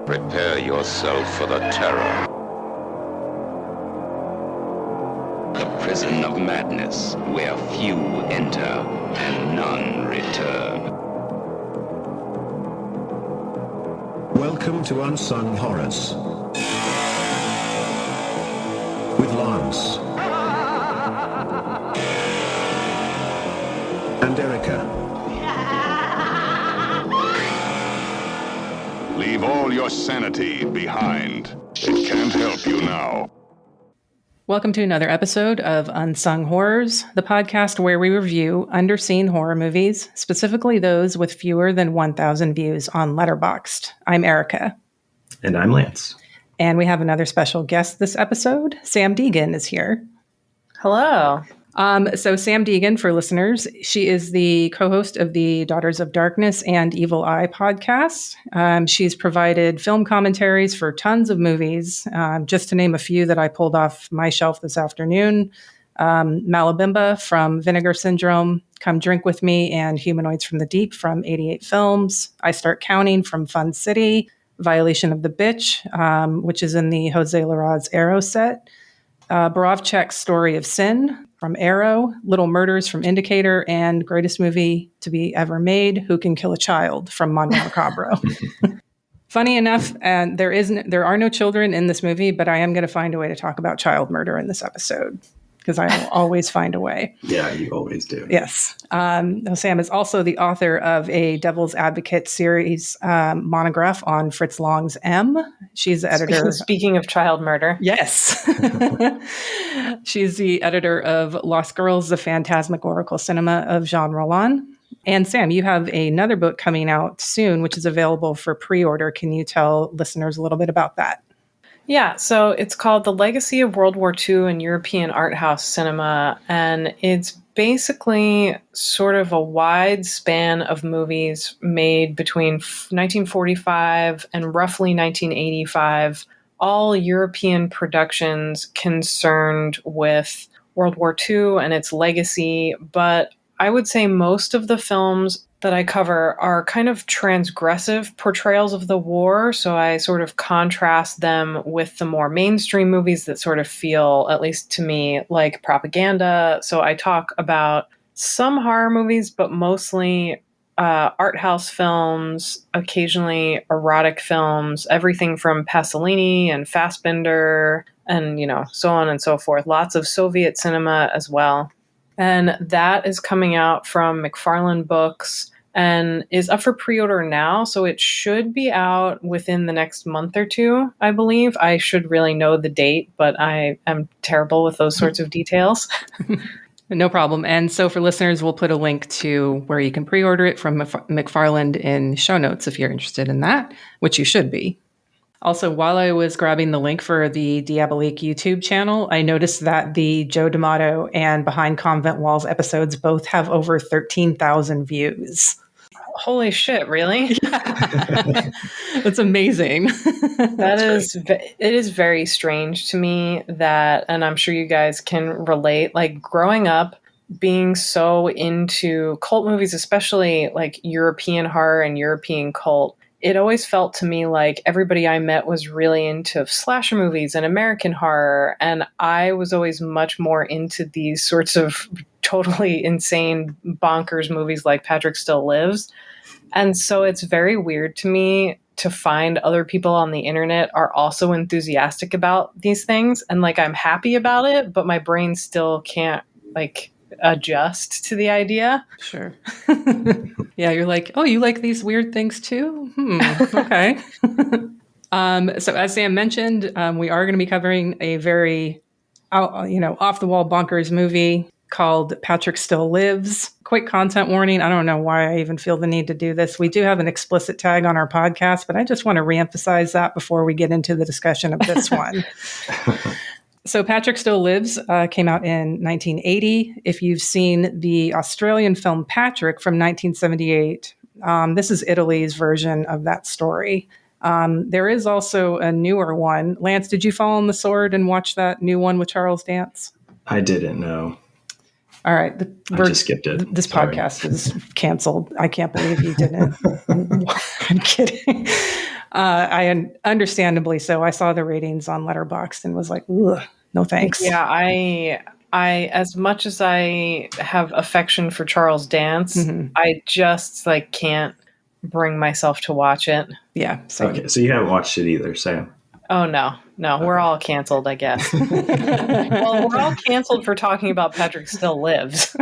Prepare yourself for the terror. The prison of madness, where few enter and none return. Welcome to Unsung Horrors. With Lance. And Erica. Leave all your sanity behind. It can't help you now. Welcome to another episode of Unsung Horrors, the podcast where we review underseen horror movies, specifically those with fewer than 1,000 views on Letterboxd. I'm Erica. And I'm Lance. And we have another special guest this episode. Samm Deighan is here. Hello. So Samm Deighan, for listeners, she is the co-host of the Daughters of Darkness and Evil Eye podcasts. She's provided film commentaries for tons of movies, just to name a few that I pulled off my shelf this afternoon. Malabimba from Vinegar Syndrome, Come Drink With Me, and Humanoids from the Deep from 88 Films. I Start Counting from Fun City, Violation of the Bitch, which is in the Jose Larraz Arrow set. Borovchek's Story of Sin from Arrow, Little Murders from Indicator, and Greatest Movie to Be Ever Made, Who Can Kill a Child from Mondo Macabro. Funny enough, there are no children in this movie, but I am going to find a way to talk about child murder in this episode, because I will always find a way. Yeah, you always do. Yes. Samm is also the author of a Devil's Advocate series monograph on Fritz Lang's M. She's the editor. Speaking of child murder. Yes. She's the editor of Lost Girls, the Phantasmagorical Cinema of Jean Roland. And Samm, you have another book coming out soon, which is available for pre-order. Can you tell listeners a little bit about that? Yeah, so it's called The Legacy of World War II in European Art House Cinema, and it's basically sort of a wide span of movies made between 1945 and roughly 1985, all European productions concerned with World War II and its legacy, but I would say most of the films that I cover are kind of transgressive portrayals of the war. So I sort of contrast them with the more mainstream movies that sort of feel, at least to me, like propaganda. So I talk about some horror movies, but mostly art house films, occasionally erotic films, everything from Pasolini and Fassbinder and, so on and so forth. Lots of Soviet cinema as well. And that is coming out from McFarlane Books and is up for pre-order now. So it should be out within the next month or two, I believe. I should really know the date, but I am terrible with those sorts of details. No problem. And so for listeners, we'll put a link to where you can pre-order it from McFarlane in show notes if you're interested in that, which you should be. Also, while I was grabbing the link for the Diabolique YouTube channel, I noticed that the Joe D'Amato and Behind Convent Walls episodes both have over 13,000 views. Holy shit, really? That's amazing. It is very strange to me that, and I'm sure you guys can relate, like growing up, being so into cult movies, especially like European horror and European cult, it always felt to me like everybody I met was really into slasher movies and American horror. And I was always much more into these sorts of totally insane, bonkers movies like Patrick Still Lives. And so it's very weird to me to find other people on the internet are also enthusiastic about these things. And like, I'm happy about it, but my brain still can't like adjust to the idea. Sure. Yeah, you're like, oh, you like these weird things too? Okay. So as Samm mentioned, we are going to be covering a very, off-the-wall bonkers movie called Patrick Still Lives. Quick content warning. I don't know why I even feel the need to do this. We do have an explicit tag on our podcast, but I just want to reemphasize that before we get into the discussion of this one. So Patrick Still Lives came out in 1980. If you've seen the Australian film Patrick from 1978, this is Italy's version of that story. There is also a newer one. Lance, did you fall on the sword and watch that new one with Charles Dance? I didn't know. All right. I just skipped it. This Sorry. podcast is canceled. I can't believe you didn't. I'm kidding. Understandably so. I saw the ratings on Letterboxd and was like, ugh, no thanks. Yeah, I as much as I have affection for Charles Dance, I just like can't bring myself to watch it. Yeah. Same. Okay, so you haven't watched it either, Sam. Oh no, we're all canceled, I guess. Well, we're all canceled for talking about Patrick Still Lives.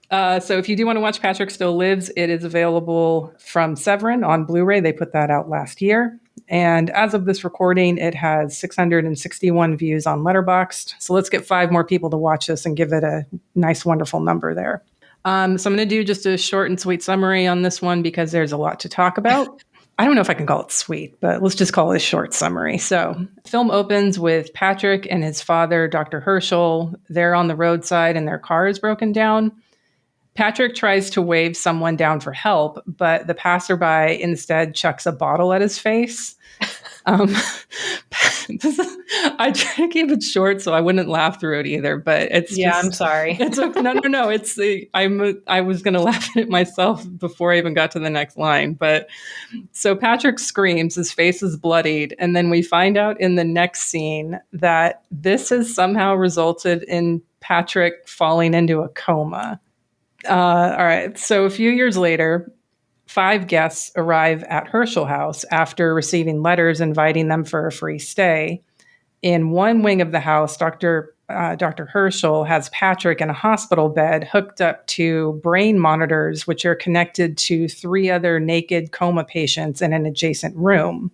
So if you do want to watch Patrick Still Lives, it is available from Severin on Blu-ray. They put that out last year. And as of this recording, it has 661 views on Letterboxd. So let's get 5 more people to watch this and give it a nice, wonderful number there. So I'm going to do just a short and sweet summary on this one because there's a lot to talk about. I don't know if I can call it sweet, but let's just call it a short summary. So the film opens with Patrick and his father, Dr. Herschel. They're on the roadside and their car is broken down. Patrick tries to wave someone down for help, but the passerby instead chucks a bottle at his face. I try to keep it short so I wouldn't laugh through it either, but it's I'm sorry. It's no. It's I was going to laugh at it myself before I even got to the next line. But so Patrick screams, his face is bloodied, and then we find out in the next scene that this has somehow resulted in Patrick falling into a coma. All right. So a few years later, 5 guests arrive at Herschel House after receiving letters inviting them for a free stay. In one wing of the house, Dr. Herschel has Patrick in a hospital bed hooked up to brain monitors, which are connected to 3 other naked coma patients in an adjacent room,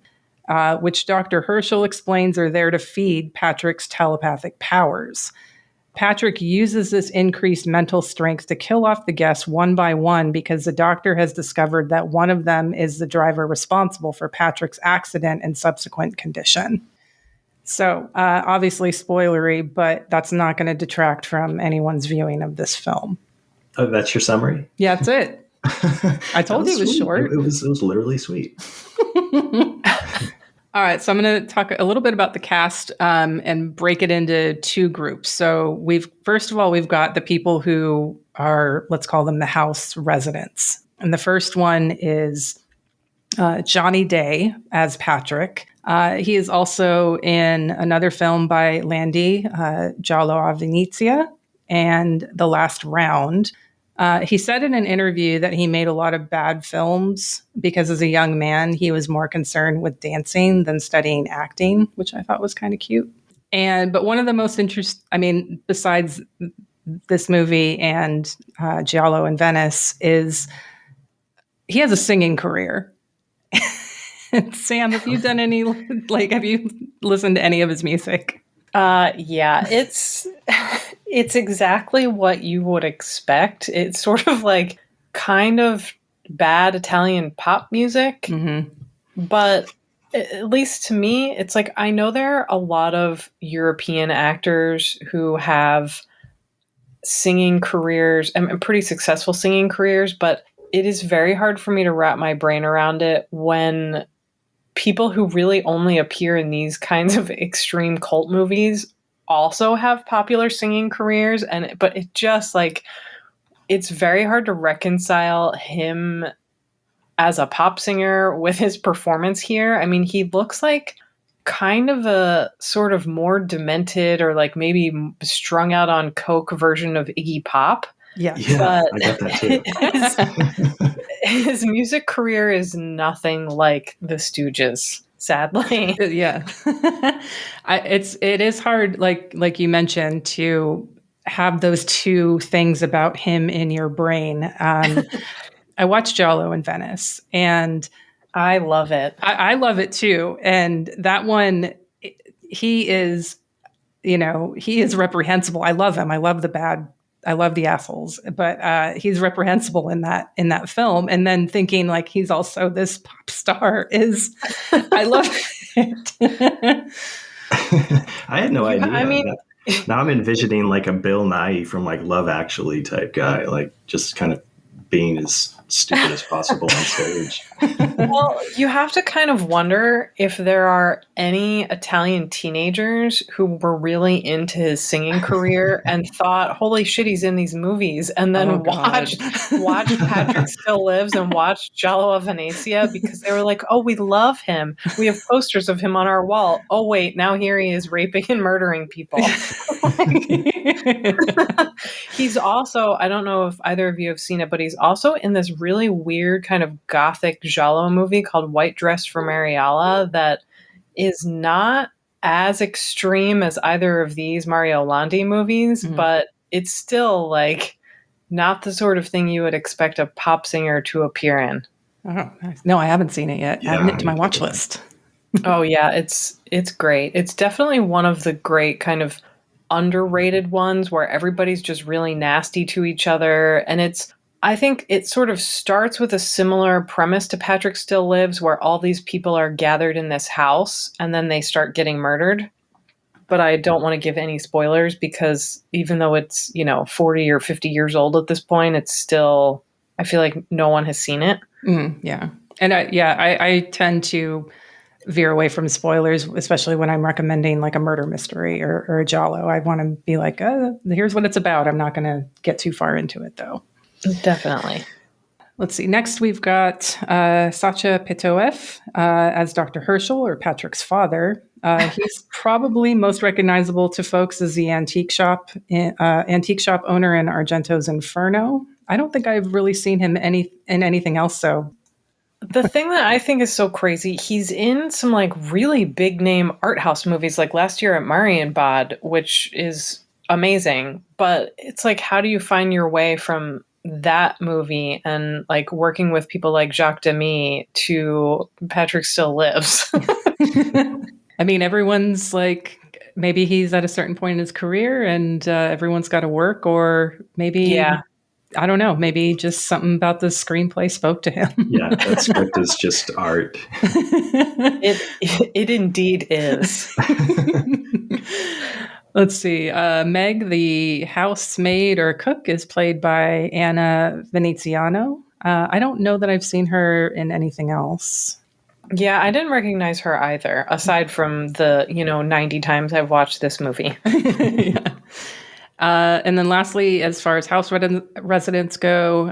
which Dr. Herschel explains are there to feed Patrick's telepathic powers. Patrick uses this increased mental strength to kill off the guests one by one because the doctor has discovered that one of them is the driver responsible for Patrick's accident and subsequent condition. So, obviously spoilery, but that's not going to detract from anyone's viewing of this film. Oh, that's your summary? Yeah, that's it. I told you it was sweet. short. It was literally sweet. All right, so I'm going to talk a little bit about the cast and break it into 2 groups. So we've got the people who are, let's call them the house residents. And the first one is Johnny Day as Patrick. He is also in another film by Landy, Giallo a Venezia, and The Last Round. He said in an interview that he made a lot of bad films because as a young man, he was more concerned with dancing than studying acting, which I thought was kind of cute. But one of the most besides this movie and Giallo in Venice, is he has a singing career. Sam, have you done any, have you listened to any of his music? Yeah, it's exactly what you would expect. It's sort of like kind of bad Italian pop music, but at least to me, it's like I know there are a lot of European actors who have singing careers and pretty successful singing careers, but it is very hard for me to wrap my brain around it when people who really only appear in these kinds of extreme cult movies also have popular singing careers. But it just it's very hard to reconcile him as a pop singer with his performance here. I mean, he looks like kind of a sort of more demented or maybe strung out on coke version of Iggy Pop. Yeah, but I got that too. His music career is nothing like the Stooges, sadly. Yeah. It is hard, like you mentioned, to have those 2 things about him in your brain. I watched Giallo in Venice, and I love it. I love it too. And that one, he is reprehensible. I love him. I love the assholes, but he's reprehensible in that film. And then thinking he's also this pop star I love it. I had no idea. I mean, now I'm envisioning a Bill Nighy from Love Actually type guy, just kind of being as stupid as possible on stage. Well, you have to kind of wonder if there are any Italian teenagers who were really into his singing career and thought, "Holy shit, he's in these movies," and then watched Patrick Still Lives and watched Giallo of Venezia because they were like, "Oh, we love him. We have posters of him on our wall. Oh wait, now here he is raping and murdering people." He's also, I don't know if either of you have seen it, but he's also in this really weird kind of gothic giallo movie called White Dress for Mariala that is not as extreme as either of these Mario Landi movies, but it's still like not the sort of thing you would expect a pop singer to appear in. Oh, nice. No, I haven't seen it yet. Yeah, Adding it to my watch list. Oh yeah, it's great. It's definitely one of the great kind of underrated ones where everybody's just really nasty to each other. And I think it sort of starts with a similar premise to Patrick Still Lives, where all these people are gathered in this house and then they start getting murdered. But I don't want to give any spoilers because even though it's, 40 or 50 years old at this point, it's still, I feel like no one has seen it. Yeah. And I tend to veer away from spoilers, especially when I'm recommending like a murder mystery or a giallo. I want to be like, here's what it's about. I'm not going to get too far into it, though. Definitely. Let's see. Next, we've got Sacha Pitoev as Dr. Herschel, or Patrick's father. He's probably most recognizable to folks as the antique shop owner in Argento's Inferno. I don't think I've really seen him in anything else, so. The thing that I think is so crazy, he's in some like really big name art house movies, like last year at Marienbad, which is amazing. But it's like, how do you find your way from that movie and like working with people like Jacques Demy to Patrick Still Lives? I mean, everyone's like, maybe he's at a certain point in his career and everyone's got to work, or maybe. Yeah. I don't know. Maybe just something about the screenplay spoke to him. Yeah, that script is just art. It indeed is. Let's see. Meg, the housemaid or cook, is played by Anna Veneziano. I don't know that I've seen her in anything else. Yeah, I didn't recognize her either, aside from the 90 times I've watched this movie. Yeah. And then lastly, as far as house residents go,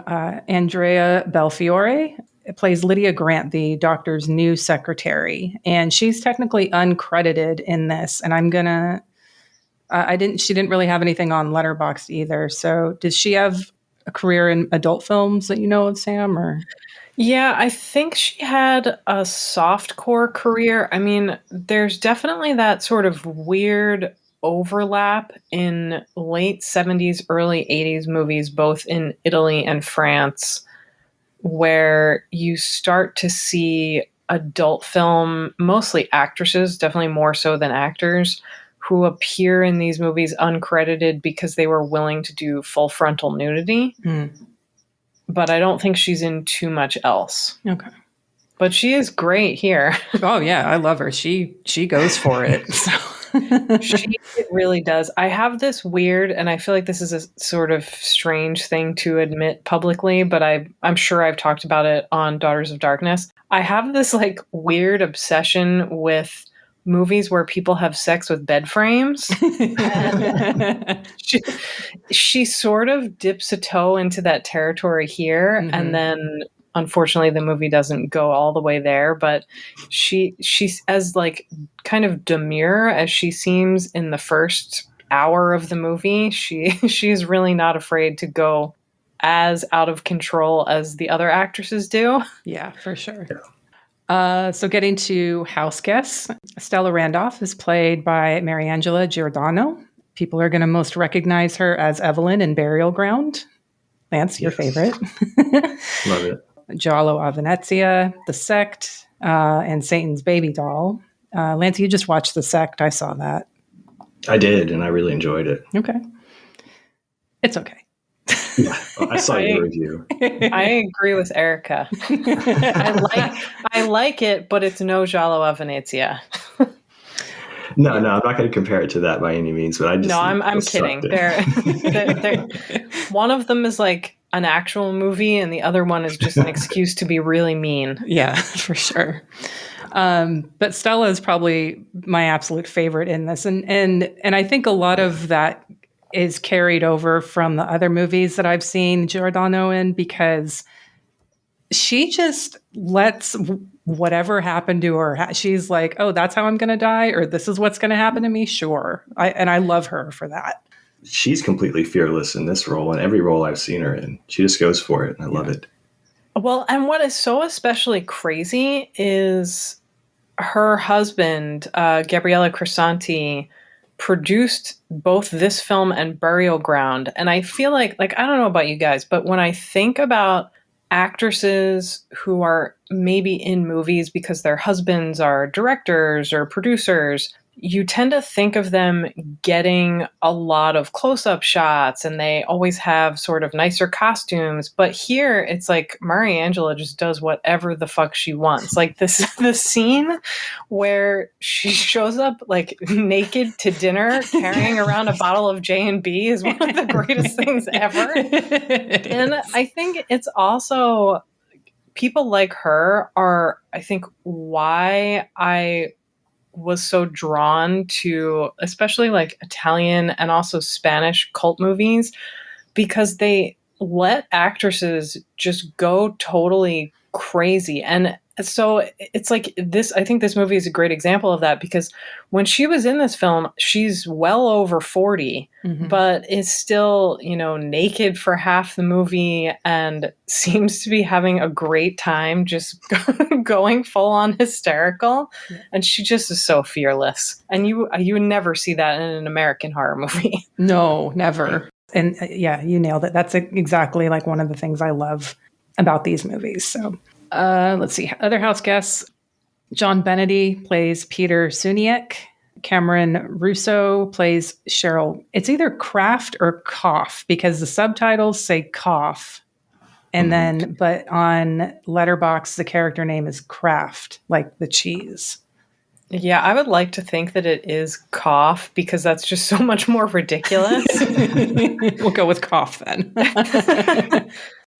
Andrea Belfiore plays Lydia Grant, the doctor's new secretary. And she's technically uncredited in this. And she didn't really have anything on Letterboxd either. So does she have a career in adult films that you know of, Sam? Or? Yeah, I think she had a softcore career. I mean, there's definitely that sort of weird overlap in late 70s, early 80s movies, both in Italy and France, where you start to see adult film, mostly actresses, definitely more so than actors, who appear in these movies uncredited because they were willing to do full frontal nudity. But I don't think she's in too much else. Okay. But she is great here. Oh yeah, I love her. She goes for it. So. She really does. I have this weird, and I feel like this is a sort of strange thing to admit publicly, but I'm sure I've talked about it on Daughters of Darkness. I have this like weird obsession with movies where people have sex with bed frames. she sort of dips a toe into that territory here, and then unfortunately the movie doesn't go all the way there, but she's as like kind of demure as she seems in the first hour of the movie. She's really not afraid to go as out of control as the other actresses do. Yeah, for sure. So getting to house guests, Stella Randolph is played by Mariangela Giordano. People are going to most recognize her as Evelyn in Burial Ground. Lance, your favorite. Love it. Giallo a Venezia, The Sect, and Satan's Baby Doll. Lance, you just watched The Sect. I saw that. I did, and I really enjoyed it. Okay. It's okay. Yeah, I saw your review. I agree with Erica. I like it, but it's no Giallo a Venezia. No, I'm not going to compare it to that by any means. But I'm kidding. They're one of them is like an actual movie, and the other one is just an excuse to be really mean. Yeah, for sure. But Stella is probably my absolute favorite in this, and I think a lot of that is carried over from the other movies that I've seen Giordano in, because she just lets whatever happened to her. She's like, "Oh, that's how I'm going to die," or "This is what's going to happen to me." Sure, and I love her for that. She's completely fearless in this role and every role I've seen her in. She just goes for it, and I love it. Well, and what is so especially crazy is her husband, Gabriele Crisanti, produced both this film and Burial Ground. And I feel like I don't know about you guys, but when I think about actresses who are maybe in movies because their husbands are directors or producers, you tend to think of them getting a lot of close-up shots, and they always have sort of nicer costumes. But here it's like Mariangela just does whatever the fuck she wants. Like the scene where she shows up like naked to dinner carrying around a bottle of J&B is one of the greatest things ever. And I think it's also people like her are, I think, why I was so drawn to especially like Italian and also Spanish cult movies, because they let actresses just go totally crazy. And so it's like this, I think this movie is a great example of that, because when she was in this film, she's well over 40, but is still, naked for half the movie and seems to be having a great time, just going full on hysterical. Yeah. And she just is so fearless. And you would never see that in an American horror movie. No, never. And yeah, you nailed it. That's exactly like one of the things I love about these movies. So let's see. Other house guests. John Benedy plays Peter Suniek. Cameron Russo plays Cheryl. It's either Kraft or Cough, because the subtitles say Cough. And then, but on Letterboxd, the character name is Kraft, like the cheese. Yeah, I would like to think that it is Cough, because that's just so much more ridiculous. We'll go with Cough then.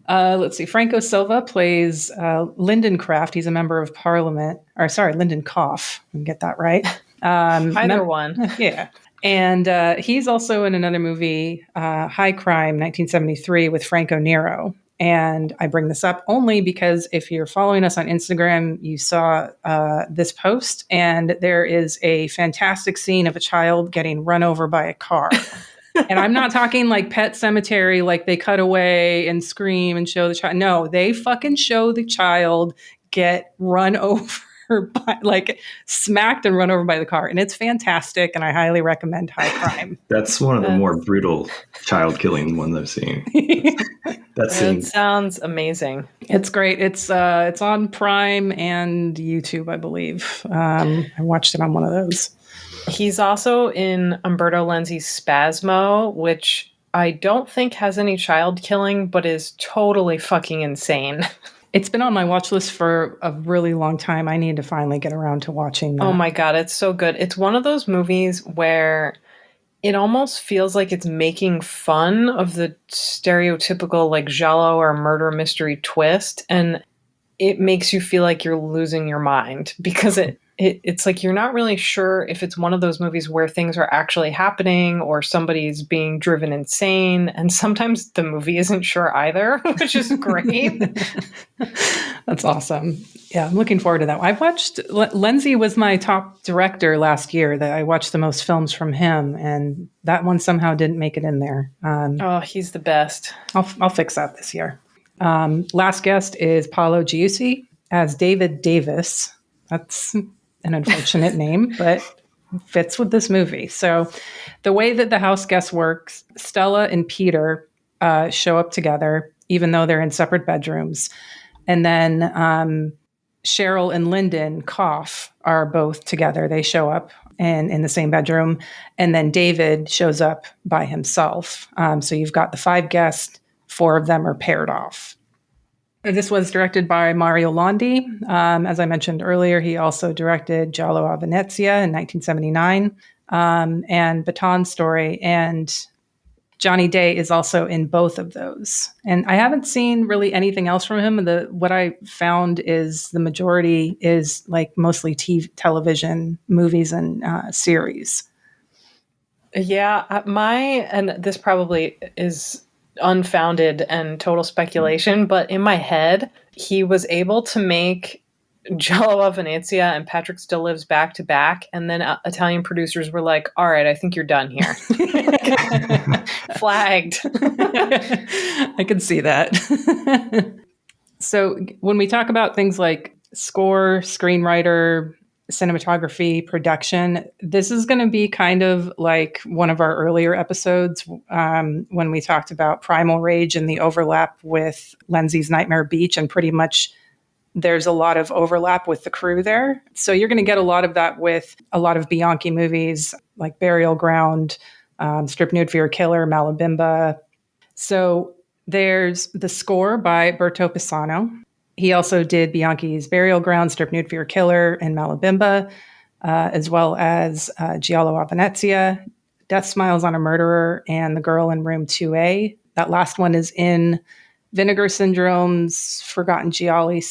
Let's see. Franco Silva plays Lyndon Kraft. He's a member of Parliament. Lyndon Cough. Get that right. Either one. Yeah. And he's also in another movie, High Crime, 1973, with Franco Nero. And I bring this up only because if you're following us on Instagram, you saw this post, and there is a fantastic scene of a child getting run over by a car. And I'm not talking like Pet Cemetery, like they cut away and scream and show the child. No, they fucking show the child get run over by, like smacked and run over by the car. And it's fantastic. And I highly recommend High Crime. That's one of the more brutal child killing ones I've seen. That sounds amazing. It's great. It's on Prime and YouTube, I believe. I watched it on one of those. He's also in Umberto Lenzi's Spasmo, which I don't think has any child killing, but is totally fucking insane. It's been on my watch list for a really long time. I need to finally get around to watching that. Oh my God, it's so good. It's one of those movies where it almost feels like it's making fun of the stereotypical like giallo or murder mystery twist. And it makes you feel like you're losing your mind, because it's like you're not really sure if it's one of those movies where things are actually happening or somebody's being driven insane. And sometimes the movie isn't sure either, which is great. That's awesome. Yeah, I'm looking forward to that. I watched, Lenzi was my top director last year. That I watched the most films from him, and that one somehow didn't make it in there. Oh, he's the best. I'll fix that this year. Last guest is Paolo Giussi as David Davis. That's an unfortunate name, but fits with this movie. So the way that the house guest works, Stella and Peter show up together, even though they're in separate bedrooms. And then Cheryl and Lyndon Koff are both together. They show up in the same bedroom. And then David shows up by himself. So you've got the 5 guests, 4 of them are paired off. This was directed by Mario Landi. As I mentioned earlier, he also directed Giallo a Venezia in 1979 and Baton Story. And Johnny Day is also in both of those. And I haven't seen really anything else from him. What I found is the majority is like mostly television, movies, and series. Yeah, and this probably is unfounded and total speculation, but in my head, he was able to make Jello a Venezia and Patrick Still Lives back to back, and then Italian producers were like, "All right, I think you're done here." Flagged. I can see that. So when we talk about things like score, screenwriter, cinematography, production, this is going to be kind of like one of our earlier episodes when we talked about Primal Rage and the overlap with Lindsay's Nightmare Beach, and pretty much there's a lot of overlap with the crew there. So you're going to get a lot of that with a lot of Bianchi movies like Burial Ground, Strip Nude for Your Killer, Malabimba. So there's the score by Berto Pisano. He also did Bianchi's Burial Ground, Strip Nude for Your Killer, and Malabimba, as well as Giallo a Venezia, Death Smiles on a Murderer, and The Girl in Room 2A. That last one is in Vinegar Syndrome's Forgotten Gialli.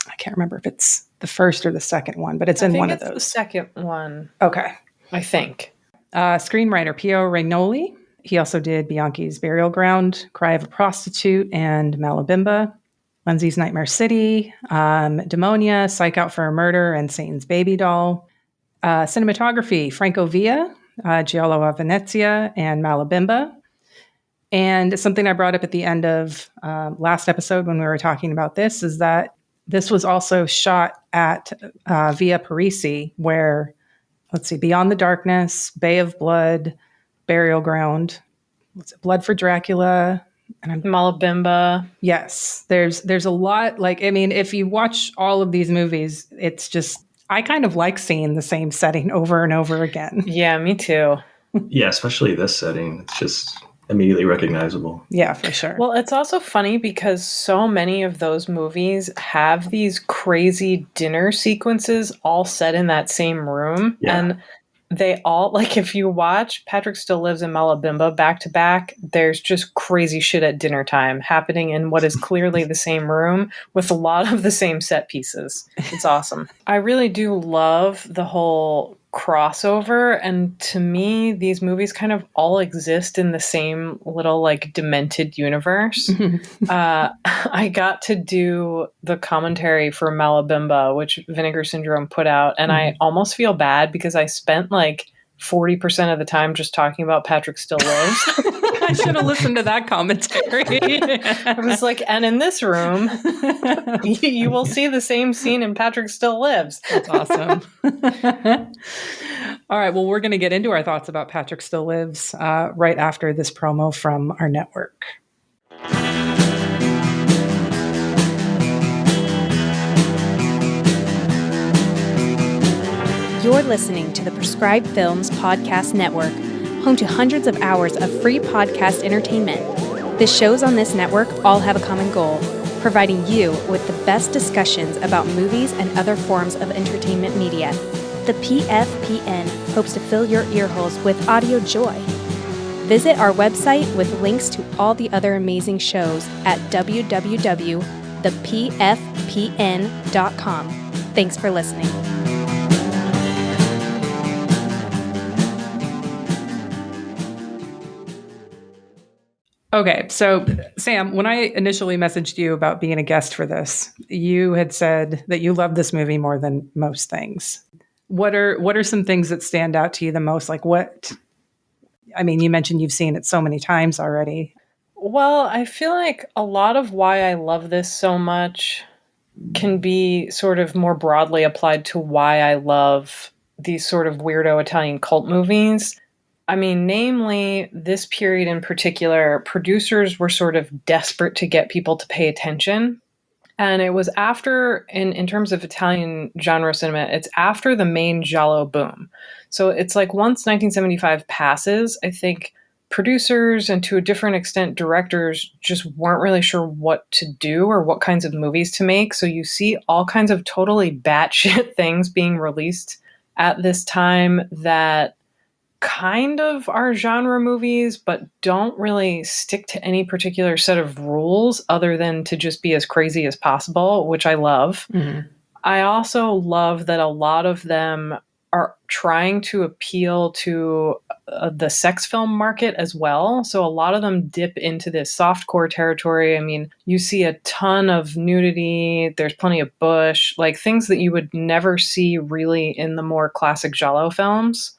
I can't remember if it's the first or the second one, but it's in one of those. The second one. Okay. I think. Screenwriter Pio Regnoli. He also did Bianchi's Burial Ground, Cry of a Prostitute, and Malabimba. Lindsay's Nightmare City, Demonia, Psych Out for a Murder, and Satan's Baby Doll. Cinematography, Franco Villa, Giallo a Venezia, and Malabimba. And something I brought up at the end of last episode when we were talking about this is that this was also shot at Via Parisi, where, let's see, Beyond the Darkness, Bay of Blood, Burial Ground, Blood for Dracula, and Malabimba. Yes, there's a lot. Like, I mean, if you watch all of these movies, it's just, I kind of like seeing the same setting over and over again. Yeah, me too. Yeah, especially this setting. It's just immediately recognizable. Yeah, for sure. Well, it's also funny because so many of those movies have these crazy dinner sequences all set in that same room. Yeah. And they all, like, if you watch Patrick Still Lives and Malabimba back to back, there's just crazy shit at dinner time happening in what is clearly the same room with a lot of the same set pieces. It's awesome. I really do love the whole crossover, and to me these movies kind of all exist in the same little like demented universe. I got to do the commentary for Malabimba, which Vinegar Syndrome put out, and I almost feel bad because I spent like 40% of the time just talking about Patrick Still Lives. I should have listened to that commentary. I was like, and in this room, you will see the same scene in Patrick Still Lives. That's awesome. All right. Well, we're going to get into our thoughts about Patrick Still Lives right after this promo from our network. You're listening to the Prescribed Films Podcast Network, home to hundreds of hours of free podcast entertainment. The shows on this network all have a common goal: providing you with the best discussions about movies and other forms of entertainment media. The PFPN hopes to fill your earholes with audio joy. Visit our website with links to all the other amazing shows at www.thepfpn.com. Thanks for listening. Okay, so Sam, when I initially messaged you about being a guest for this, you had said that you love this movie more than most things. What are some things that stand out to you the most? Like what? I mean, you mentioned you've seen it so many times already. Well, I feel like a lot of why I love this so much can be sort of more broadly applied to why I love these sort of weirdo Italian cult movies. I mean, namely, this period in particular, producers were sort of desperate to get people to pay attention. And it was after, in terms of Italian genre cinema, it's after the main giallo boom. So it's like once 1975 passes, I think producers and to a different extent directors just weren't really sure what to do or what kinds of movies to make. So you see all kinds of totally batshit things being released at this time that kind of are genre movies, but don't really stick to any particular set of rules other than to just be as crazy as possible, which I love. Mhm. I also love that a lot of them are trying to appeal to the sex film market as well. So a lot of them dip into this softcore territory. I mean, you see a ton of nudity, there's plenty of bush, like things that you would never see really in the more classic giallo films.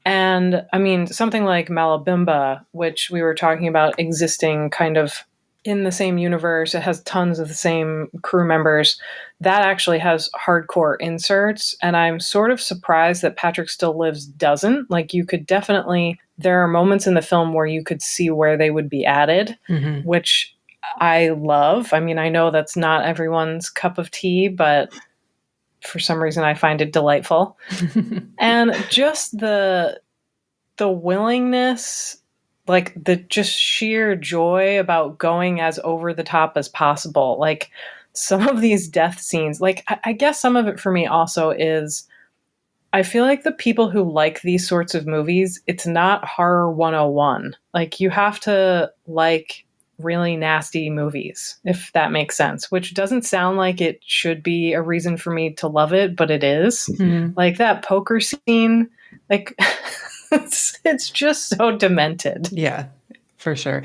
And I mean, something like Malabimba, which we were talking about existing kind of in the same universe, it has tons of the same crew members. That actually has hardcore inserts. And I'm sort of surprised that Patrick Still Lives doesn't. Like, you could definitely, there are moments in the film where you could see where they would be added, Mhm. which I love. I mean, I know that's not everyone's cup of tea, but for some reason I find it delightful. And just the willingness, like the just sheer joy about going as over the top as possible. Like some of these death scenes, like I guess some of it for me also is I feel like the people who like these sorts of movies, it's not horror 101. Like you have to like really nasty movies, if that makes sense, which doesn't sound like it should be a reason for me to love it, but it is. Mhm. Like that poker scene, like it's just so demented. Yeah, for sure.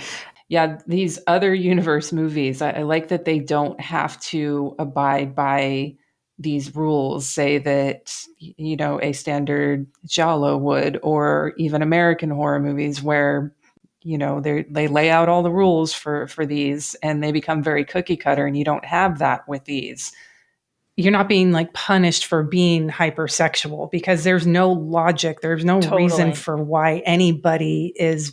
Yeah, these other universe movies, I like that they don't have to abide by these rules, say that, a standard giallo would, or even American horror movies where, they lay out all the rules for these and they become very cookie cutter, and you don't have that with these. You're not being like punished for being hypersexual because there's no logic. There's no reason Totally. for why anybody is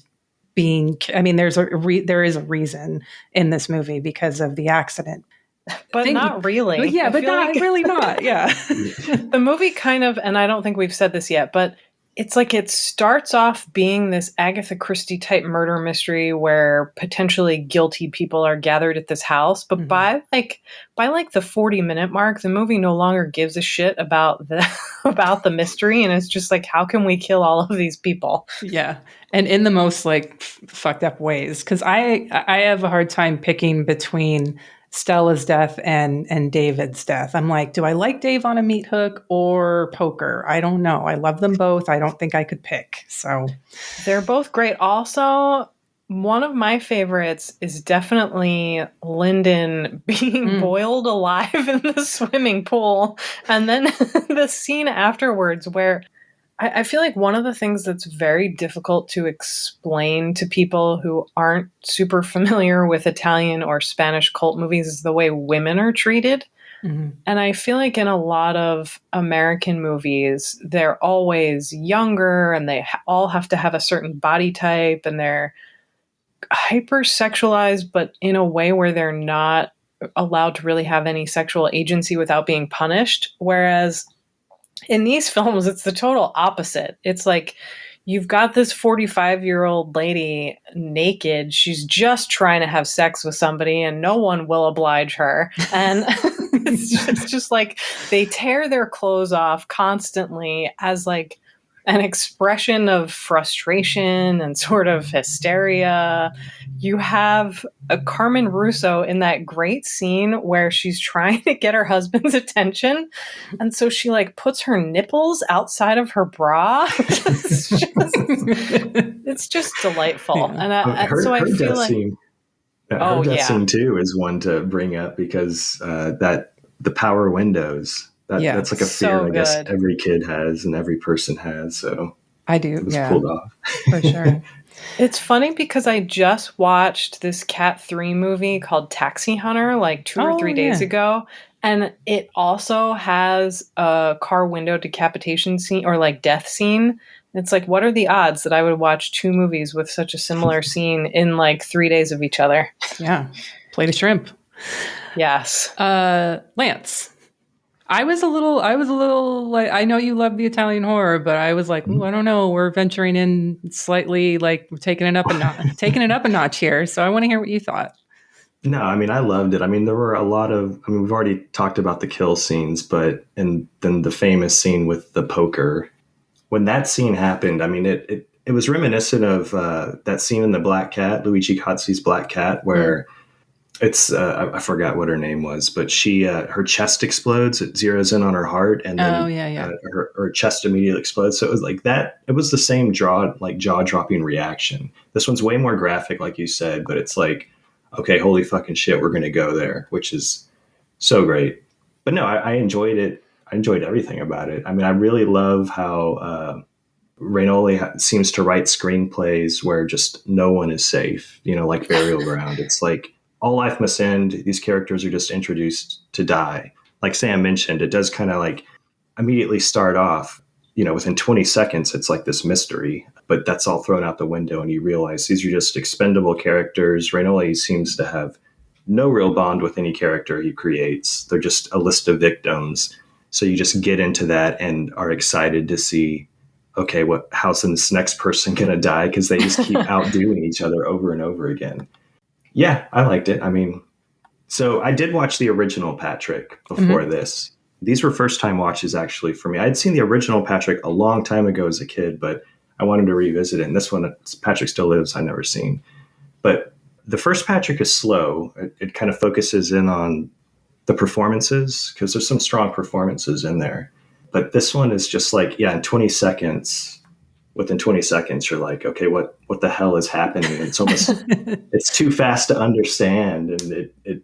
being. I mean, there is a reason in this movie because of the accident. But not really. But yeah, I but feel not like really not. Yeah. the movie kind of, and I don't think we've said this yet, but it's like it starts off being this Agatha Christie type murder mystery where potentially guilty people are gathered at this house. But by the 40-minute mark, the movie no longer gives a shit about the about the mystery, and it's just like, how can we kill all of these people? Yeah, and in the most like fucked up ways. Because I have a hard time picking between Stella's death and David's death. I'm like, do I like Dave on a meat hook or poker? I don't know. I love them both. I don't think I could pick. So they're both great. Also, one of my favorites is definitely Lyndon being boiled alive in the swimming pool. And then the scene afterwards where I feel like one of the things that's very difficult to explain to people who aren't super familiar with Italian or Spanish cult movies is the way women are treated. mm-hmm. And I feel like in a lot of American movies, they're always younger and they all have to have a certain body type and they're hypersexualized, but in a way where they're not allowed to really have any sexual agency without being punished. Whereas in these films, it's the total opposite. It's like you've got this 45-year-old lady naked. She's just trying to have sex with somebody and no one will oblige her. And it's just like they tear their clothes off constantly as like an expression of frustration and sort of hysteria. You have a Carmen Russo in that great scene where she's trying to get her husband's attention. And so she like puts her nipples outside of her bra. It's just delightful. Yeah. And so I feel like scene, her death scene too is one to bring up because that the power windows, that's like a fear so I guess good. every kid has and every person has. So I do. it was Yeah, pulled off. for sure. It's funny because I just watched this Cat 3 movie called Taxi Hunter like 2 or 3 days ago. And it also has a car window decapitation scene or like death scene. It's like, what are the odds that I would watch 2 movies with such a similar scene in like 3 days of each other? Yeah. Plate of shrimp. Yes. Lance. I was a little like, I know you love the Italian horror, but I was like, I don't know. We're venturing in slightly, like taking it up a notch here. So I want to hear what you thought. No, I mean, I loved it. I mean, there were a lot of, I mean, we've already talked about the kill scenes, and then the famous scene with the poker. When that scene happened, I mean, it was reminiscent of that scene in The Black Cat, Luigi Cozzi's Black Cat, where it's I forgot what her name was, but she her chest explodes. It zeroes in on her heart, and then her chest immediately explodes. So it was like that. It was the same jaw dropping reaction. This one's way more graphic, like you said, but it's like, okay, holy fucking shit, we're gonna go there, which is so great. But no, I enjoyed it. I enjoyed everything about it. I mean, I really love how Rainoli seems to write screenplays where just no one is safe. Like Burial Ground. It's like, all life must end. These characters are just introduced to die. Like Sam mentioned, it does kind of like immediately start off, within 20 seconds, it's like this mystery, but that's all thrown out the window and you realize these are just expendable characters. Rainoli seems to have no real bond with any character he creates. They're just a list of victims. So you just get into that and are excited to see, okay, how's this next person going to die? Because they just keep outdoing each other over and over again. Yeah, I liked it. I mean, so I did watch the original Patrick before this. These were first-time watches, actually, for me. I'd seen the original Patrick a long time ago as a kid, but I wanted to revisit it. And this one, Patrick Still Lives, I've never seen. But the first Patrick is slow. It kind of focuses in on the performances, because there's some strong performances in there. But this one is just like, in 20 seconds... Within 20 seconds, you're like, okay, what the hell is happening? It's almost, it's too fast to understand. And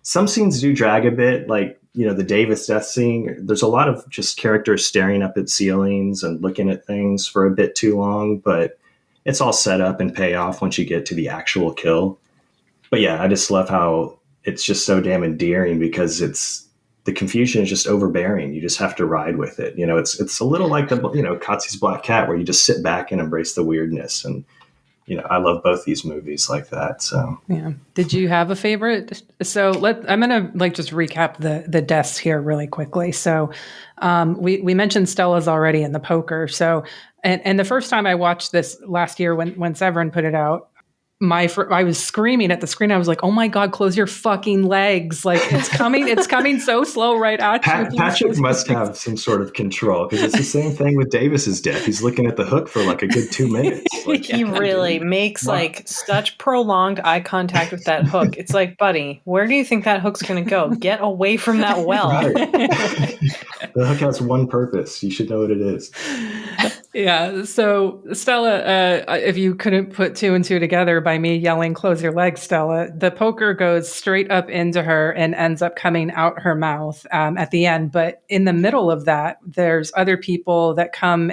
some scenes do drag a bit, like, the Davis death scene. There's a lot of just characters staring up at ceilings and looking at things for a bit too long, but it's all set up and pay off once you get to the actual kill. But yeah, I just love how it's just so damn endearing, because the confusion is just overbearing. You just have to ride with it. It's a little like the, Cozzi's Black Cat, where you just sit back and embrace the weirdness. And, I love both these movies like that. So, yeah. Did you have a favorite? So I'm going to just recap the deaths here really quickly. So, we mentioned Stella's already in The Poker. So, and the first time I watched this last year when Severin put it out, I was screaming at the screen. I was like, "Oh my God, close your fucking legs. Like, it's coming so slow right at you." Patrick must have some sort of control, because it's the same thing with Davis's death. He's looking at the hook for like a good 2 minutes. Like, he really makes like such prolonged eye contact with that hook. It's like, buddy, where do you think that hook's going to go? Get away from that well. Right. The hook has one purpose. You should know what it is. Yeah. So Stella, if you couldn't put two and two together by me yelling, "Close your legs, Stella," the poker goes straight up into her and ends up coming out her mouth at the end. But in the middle of that, there's other people that come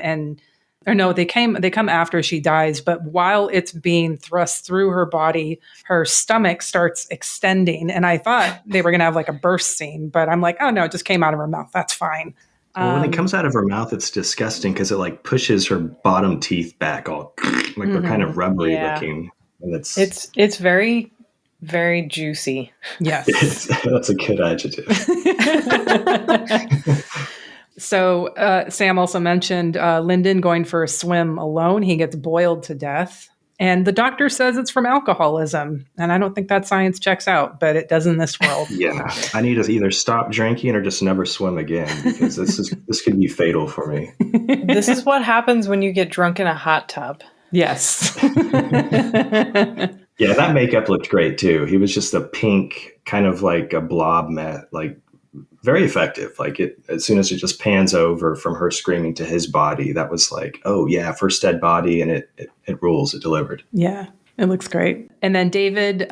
they come after she dies. But while it's being thrust through her body, her stomach starts extending. And I thought they were going to have like a burst scene, but I'm like, oh no, it just came out of her mouth. That's fine. Well, when it comes out of her mouth, it's disgusting, because it like pushes her bottom teeth back, all like they're kind of rubbery looking, and it's very, very juicy. Yes, that's a good adjective. So Sam also mentioned Lyndon going for a swim alone. He gets boiled to death. And the doctor says it's from alcoholism. And I don't think that science checks out, but it does in this world. Yeah. I need to either stop drinking or just never swim again, because this could be fatal for me. This is what happens when you get drunk in a hot tub. Yes. Yeah, that makeup looked great too. He was just a pink, kind of like a blob like very effective. Like as soon as it just pans over from her screaming to his body, that was like, oh yeah, first dead body, and it rules. It delivered. Yeah, it looks great. And then David,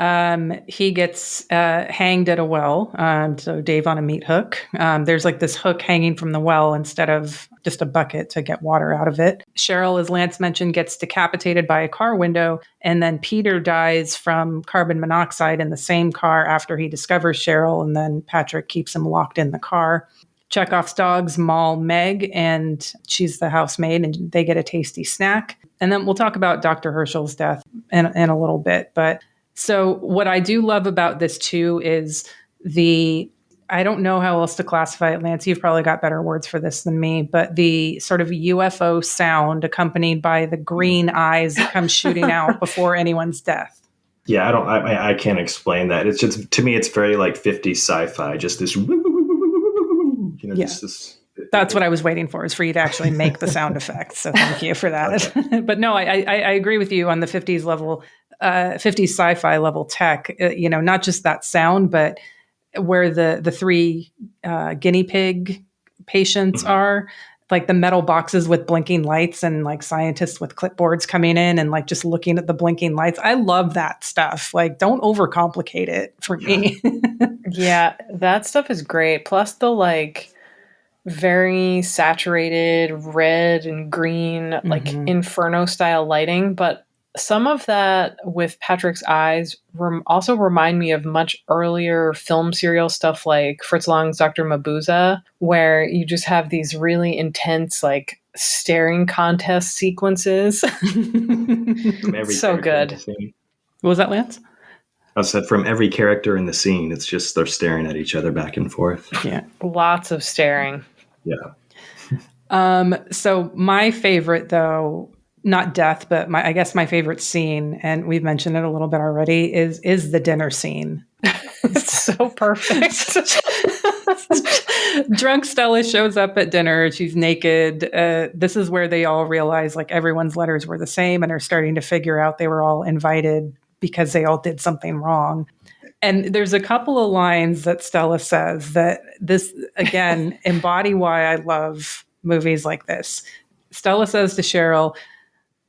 he gets hanged at a well. So Dave on a meat hook. There's like this hook hanging from the well instead of just a bucket to get water out of it. Cheryl, as Lance mentioned, gets decapitated by a car window. And then Peter dies from carbon monoxide in the same car after he discovers Cheryl. And then Patrick keeps him locked in the car. Chekhov's dogs maul Meg, and she's the housemaid, and they get a tasty snack. And then we'll talk about Dr. Herschel's death in a little bit. But so what I do love about this too is I don't know how else to classify it, Lance. You've probably got better words for this than me, but the sort of UFO sound accompanied by the green eyes that come shooting out before anyone's death. Yeah, I can't explain that. It's just, to me, it's very like 50s sci-fi, just this, just this, That's what I was waiting for, is for you to actually make the sound effects. So thank you for that. Okay. But no, I agree with you on the 50s level, 50s sci-fi level tech, not just that sound, but where the three guinea pig patients are, like the metal boxes with blinking lights and like scientists with clipboards coming in and like just looking at the blinking lights. I love that stuff. Like, don't overcomplicate it for me. Yeah, that stuff is great. Plus the like very saturated red and green, like inferno style lighting. But some of that with Patrick's eyes also remind me of much earlier film serial stuff like Fritz Lang's Dr. Mabuse, where you just have these really intense, like staring contest sequences. So good. What was that, Lance? I said from every character in the scene, it's just they're staring at each other back and forth. Yeah. Lots of staring. Yeah. So my favorite, though, not death, but I guess my favorite scene, and we've mentioned it a little bit already, is the dinner scene. It's so perfect. Drunk Stella shows up at dinner. She's naked. This is where they all realize like everyone's letters were the same and are starting to figure out they were all invited because they all did something wrong. And there's a couple of lines that Stella says that this, again, embody why I love movies like this. Stella says to Cheryl,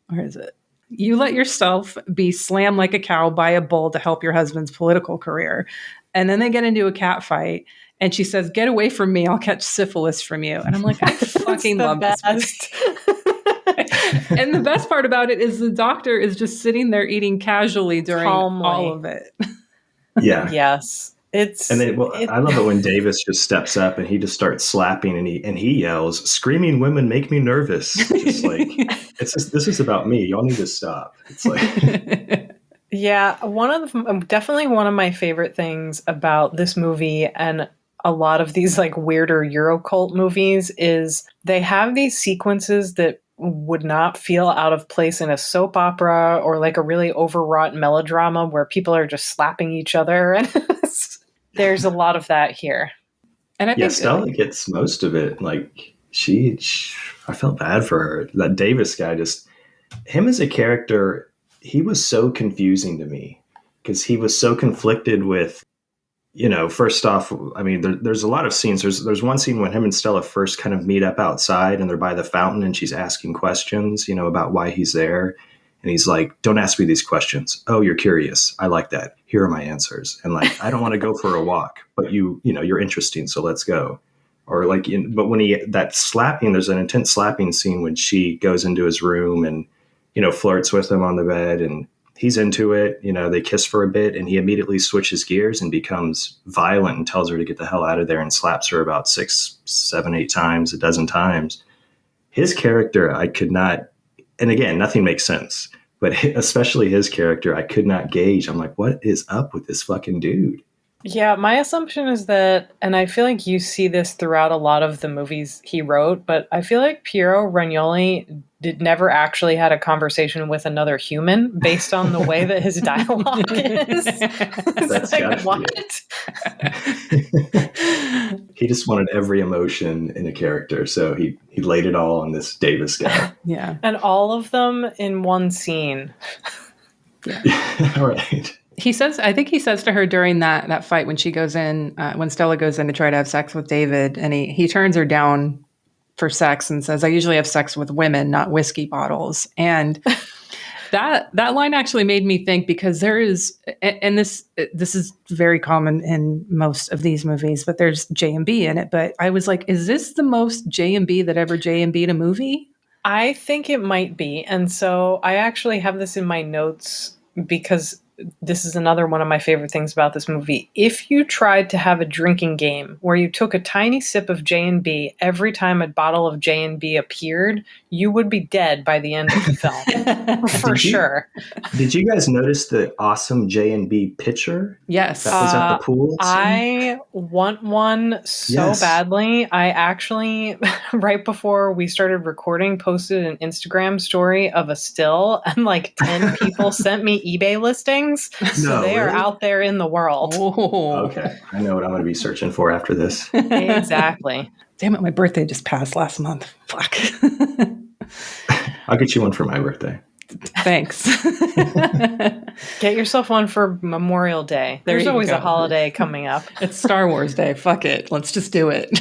where is it? You let yourself be slammed like a cow by a bull to help your husband's political career. And then they get into a cat fight. And she says, get away from me. I'll catch syphilis from you. And I'm like, I fucking love this movie. And the best part about it is the doctor is just sitting there eating casually during all of it. Yeah. Yes. I love it when Davis just steps up and he just starts slapping and he yells, "Screaming women make me nervous." Just like this is about me. Y'all need to stop. It's like yeah, definitely one of my favorite things about this movie and a lot of these like weirder Eurocult movies is they have these sequences that would not feel out of place in a soap opera or like a really overwrought melodrama where people are just slapping each other. And there's a lot of that here. And I think Stella gets most of it. Like I felt bad for her. That Davis guy, just him as a character, he was so confusing to me because he was so conflicted with, first off, I mean, there's a lot of scenes. There's one scene when him and Stella first kind of meet up outside and they're by the fountain and she's asking questions, about why he's there. And he's like, don't ask me these questions. Oh, you're curious. I like that. Here are my answers. And like, I don't want to go for a walk, but you're interesting. So let's go. Or like, but when that slapping, there's an intense slapping scene when she goes into his room and, flirts with him on the bed and he's into it. They kiss for a bit and he immediately switches gears and becomes violent and tells her to get the hell out of there and slaps her about 6, 7, 8 times, a dozen times. His character, I could not, and again, nothing makes sense, but especially his character, I could not gauge. I'm like, what is up with this fucking dude? Yeah, my assumption is that, and I feel like you see this throughout a lot of the movies he wrote, but I feel like Piero Ragnoli never actually had a conversation with another human based on the way that his dialogue is. It's like, what? He just wanted every emotion in a character, so he laid it all on this Davis guy. Yeah. And all of them in one scene. Yeah. All right. I think he says to her during that fight when she goes in, when Stella goes in to try to have sex with David, and he turns her down for sex and says, I usually have sex with women, not whiskey bottles. And that line actually made me think, because there is, and this is very common in most of these movies, but there's J&B in it. But I was like, is this the most J&B that ever J&B'd a movie? I think it might be. And so I actually have this in my notes because this is another one of my favorite things about this movie. If you tried to have a drinking game where you took a tiny sip of J&B every time a bottle of J&B appeared, you would be dead by the end of the film. For sure. Did you guys notice the awesome J&B pitcher? Yes. That was at the pool? I want one so badly. I actually, right before we started recording, posted an Instagram story of a still, and like 10 people sent me eBay listings. So they are out there in the world. Oh. Okay. I know what I'm going to be searching for after this. Exactly. Damn it, my birthday just passed last month. Fuck. I'll get you one for my birthday. Thanks. Get yourself one for Memorial Day. There's always a holiday coming up. It's Star Wars Day. Fuck it. Let's just do it.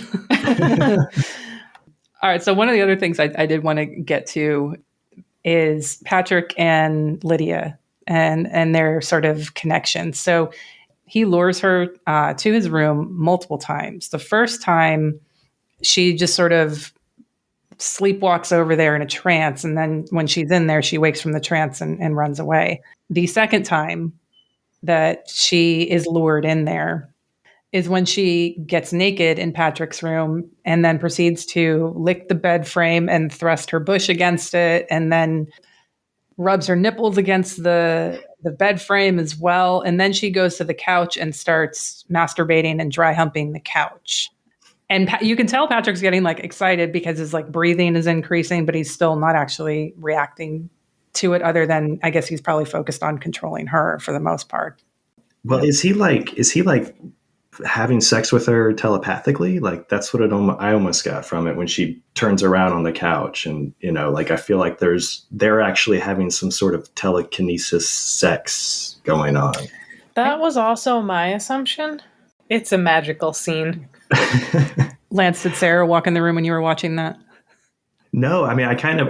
All right. So one of the other things I did want to get to is Patrick and Lydia and their sort of connection. So he lures her to his room multiple times. The first time, she just sort of sleepwalks over there in a trance. And then when she's in there, she wakes from the trance and runs away. The second time that she is lured in there is when she gets naked in Patrick's room and then proceeds to lick the bed frame and thrust her bush against it, and then rubs her nipples against the bed frame as well. And then she goes to the couch and starts masturbating and dry humping the couch. And you can tell Patrick's getting like excited because his like breathing is increasing, but he's still not actually reacting to it, other than I guess he's probably focused on controlling her for the most part. Well, is he like having sex with her telepathically? Like that's what I almost got from it when she turns around on the couch, and like I feel like they're actually having some sort of telekinesis sex going on. That was also my assumption. It's a magical scene. Lance, did Sarah walk in the room when you were watching that? No, I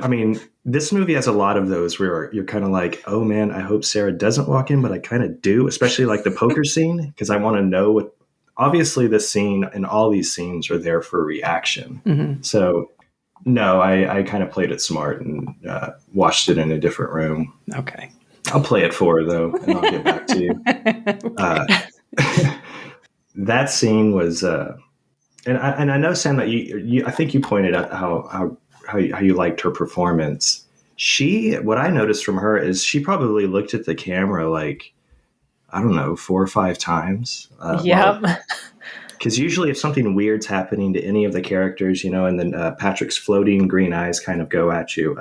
mean, this movie has a lot of those where you're kind of like, oh man, I hope Sarah doesn't walk in, but I kind of do, especially like the poker scene, because I want to know what, obviously this scene and all these scenes are there for reaction. Mm-hmm. So no, I kind of played it smart and watched it in a different room. Okay. I'll play it for her though, and I'll get back to you. That scene was, and I know, Sam, that you I think you pointed out how you liked her performance. What I noticed from her is she probably looked at the camera like, I don't know, 4 or 5 times. Yep. Because usually if something weird's happening to any of the characters, and then Patrick's floating green eyes kind of go at you,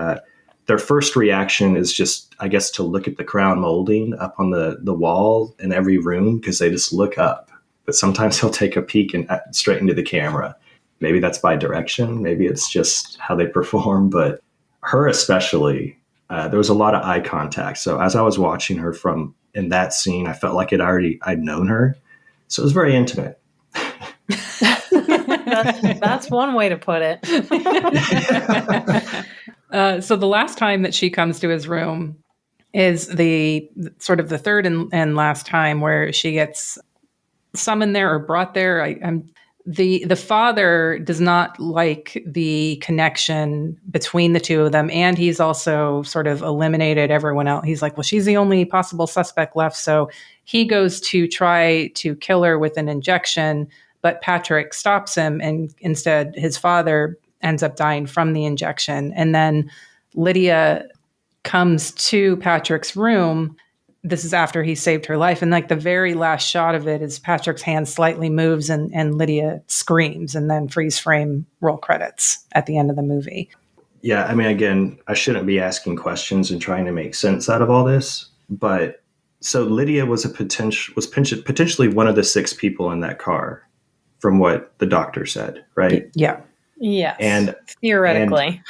their first reaction is just, I guess, to look at the crown molding up on the wall in every room, because they just look up. But sometimes he'll take a peek and straight into the camera. Maybe that's by direction. Maybe it's just how they perform. But her especially, there was a lot of eye contact. So as I was watching her in that scene, I felt like I'd known her. So it was very intimate. That's one way to put it. So the last time that she comes to his room is the sort of the third and last time where she gets summoned there or brought there. The father does not like the connection between the two of them, and he's also sort of eliminated everyone else. He's like, well, she's the only possible suspect left, so he goes to try to kill her with an injection, but Patrick stops him, and instead his father ends up dying from the injection. And then Lydia comes to Patrick's room. This is after he saved her life. And like the very last shot of it is Patrick's hand slightly moves and Lydia screams, and then freeze frame roll credits at the end of the movie. Yeah. I mean, again, I shouldn't be asking questions and trying to make sense out of all this, but so Lydia was potentially one of the 6 people in that car from what the doctor said, right? Yeah. Yes. And theoretically.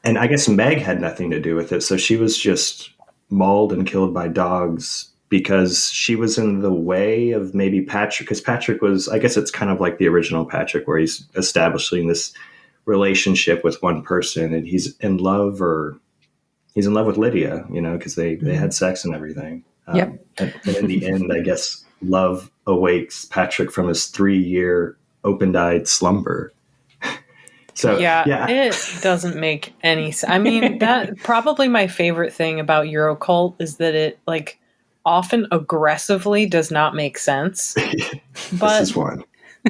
And I guess Meg had nothing to do with it. So she was just mauled and killed by dogs because she was in the way of maybe Patrick, because Patrick was, I guess it's kind of like the original Patrick, where he's establishing this relationship with one person and he's in love with Lydia, because they had sex and everything. Yep. And in the end, I guess love awakes Patrick from his 3-year open-eyed slumber. So yeah, it doesn't make any sense. I mean, that probably my favorite thing about Eurocult is that it like often aggressively does not make sense. This is one.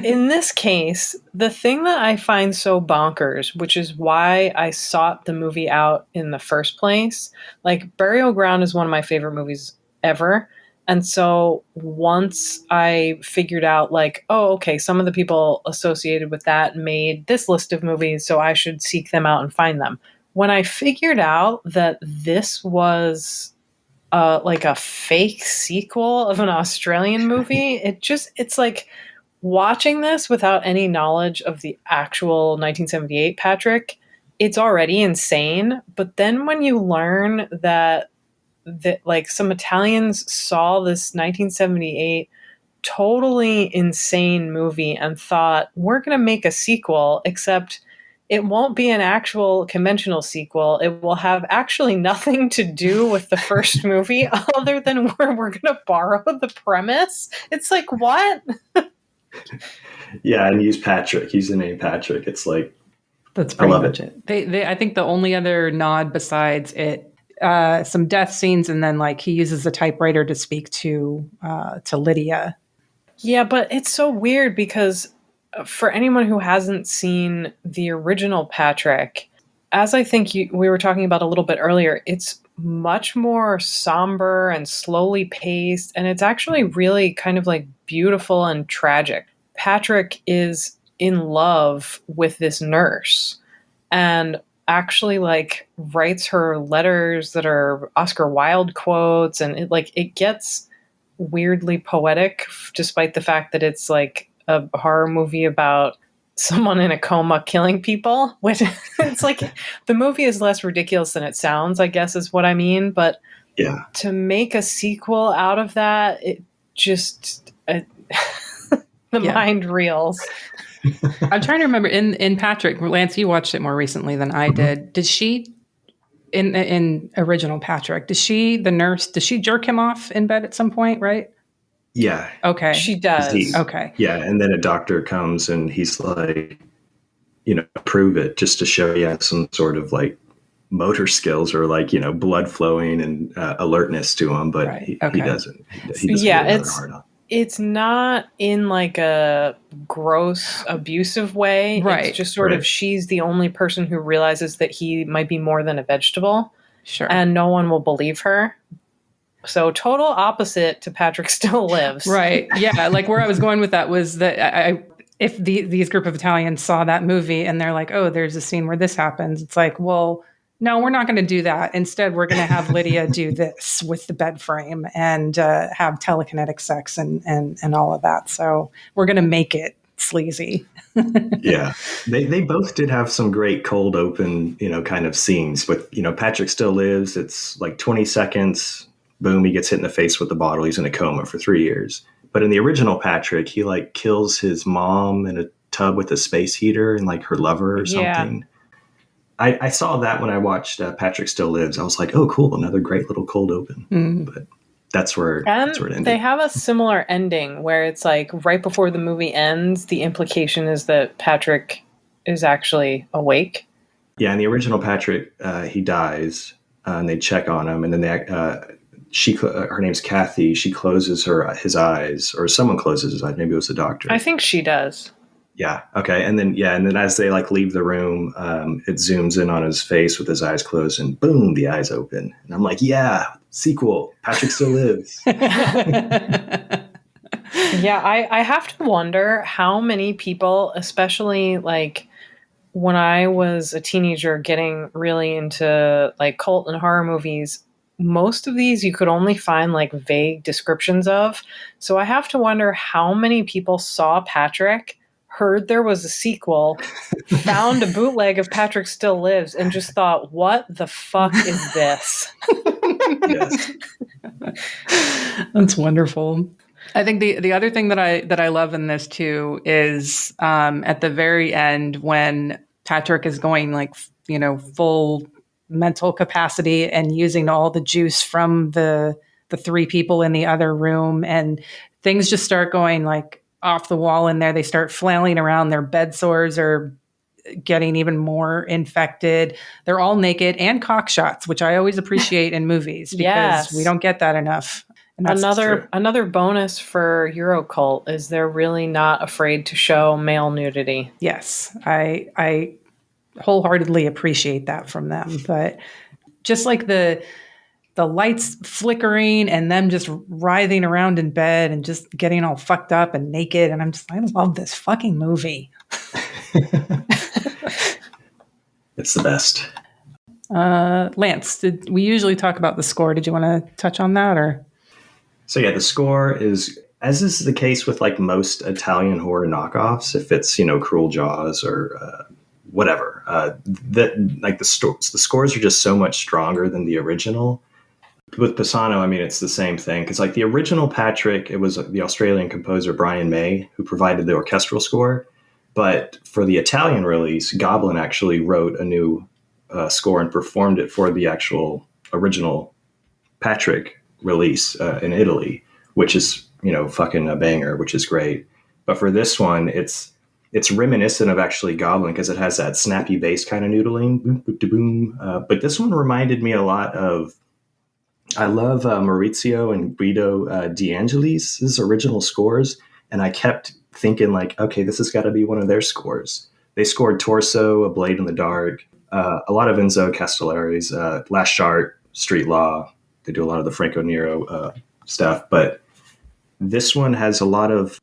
In this case, the thing that I find so bonkers, which is why I sought the movie out in the first place, like Burial Ground is one of my favorite movies ever. And so once I figured out like, oh, okay, some of the people associated with that made this list of movies, so I should seek them out and find them. When I figured out that this was like a fake sequel of an Australian movie, it's like, watching this without any knowledge of the actual 1978 Patrick, it's already insane. But then when you learn that like some Italians saw this 1978 totally insane movie and thought, we're going to make a sequel, except it won't be an actual conventional sequel. It will have actually nothing to do with the first movie other than where we're going to borrow the premise. It's like, what? Yeah, and use Patrick. Use the name Patrick. It's like, that's pretty much it. They I think the only other nod besides it, some death scenes, and then like he uses a typewriter to speak to Lydia. Yeah, but it's so weird because for anyone who hasn't seen the original Patrick, as I think we were talking about a little bit earlier, it's much more somber and slowly paced, and it's actually really kind of like beautiful and tragic. Patrick is in love with this nurse and actually like writes her letters that are Oscar Wilde quotes, and it gets weirdly poetic despite the fact that it's like a horror movie about someone in a coma killing people, which it's like the movie is less ridiculous than it sounds, I guess is what I mean. But yeah, to make a sequel out of that, it just mind reels. I'm trying to remember in Patrick, Lance, you watched it more recently than I did. Did she in original Patrick, the nurse, does she jerk him off in bed at some point, right? Yeah. Okay. She does. Okay. Yeah, and then a doctor comes and he's like, prove it, just to show you have some sort of like motor skills or like, blood flowing and alertness to him, but right. he doesn't. He doesn't yeah, get hard on. It's not in like a gross abusive way. Right. It's just sort of she's the only person who realizes that he might be more than a vegetable. Sure. And no one will believe her. So total opposite to Patrick Still Lives. Right. Yeah. Like where I was going with that was that if these group of Italians saw that movie and they're like, oh, there's a scene where this happens. It's like, well, no, we're not going to do that. Instead, we're going to have Lydia do this with the bed frame and have telekinetic sex and all of that. So we're going to make it sleazy. Yeah. They both did have some great cold open, kind of scenes. But, Patrick Still Lives. It's like 20 seconds. Boom, he gets hit in the face with the bottle. He's in a coma for 3 years. But in the original Patrick, he like kills his mom in a tub with a space heater and like her lover or something. Yeah. I saw that when I watched Patrick Still Lives. I was like, oh, cool, another great little cold open. But that's where it ended. They have a similar ending where it's like right before the movie ends, the implication is that Patrick is actually awake. Yeah, in the original Patrick, he dies and they check on him. And then her name's Kathy. She closes his eyes, or someone closes his eyes. Maybe it was the doctor. I think she does. Yeah. Okay. And then as they like leave the room, it zooms in on his face with his eyes closed, and boom, the eyes open. And I'm like, yeah, sequel. Patrick Still Lives. Yeah, I have to wonder how many people, especially like when I was a teenager getting really into like cult and horror movies, most of these you could only find like vague descriptions of. So I have to wonder how many people saw Patrick, heard there was a sequel, found a bootleg of Patrick Still Lives, and just thought, what the fuck is this? Yes. That's wonderful. I think the other thing that I love in this too is at the very end when Patrick is going like, full mental capacity and using all the juice from the three people in the other room, and things just start going like off the wall in there. They start flailing around. Their bed sores are getting even more infected. They're all naked and cock shots, which I always appreciate in movies because we don't get that enough. And another bonus for Eurocult is they're really not afraid to show male nudity. Yes, I wholeheartedly appreciate that from them. But just like the lights flickering and them just writhing around in bed and just getting all fucked up and naked. And I love this fucking movie. It's the best. Lance, we usually talk about the score. Did you want to touch on that or? So yeah, the score is as is the case with like most Italian horror knockoffs, if it's, Cruel Jaws or whatever, that like the scores are just so much stronger than the original. With Pisano, I mean, it's the same thing because like the original Patrick, it was the Australian composer Brian May who provided the orchestral score. But for the Italian release, Goblin actually wrote a new score and performed it for the actual original Patrick release in Italy, which is, fucking a banger, which is great. But for this one, it's reminiscent of actually Goblin because it has that snappy bass kind of noodling. Boom, boom, boom. But this one reminded me a lot of, I love Maurizio and Guido D'Angeli's original scores. And I kept thinking like, okay, this has got to be one of their scores. They scored Torso, A Blade in the Dark, a lot of Enzo Castellari's, Last Shart, Street Law. They do a lot of the Franco Nero stuff. But this one has a lot of,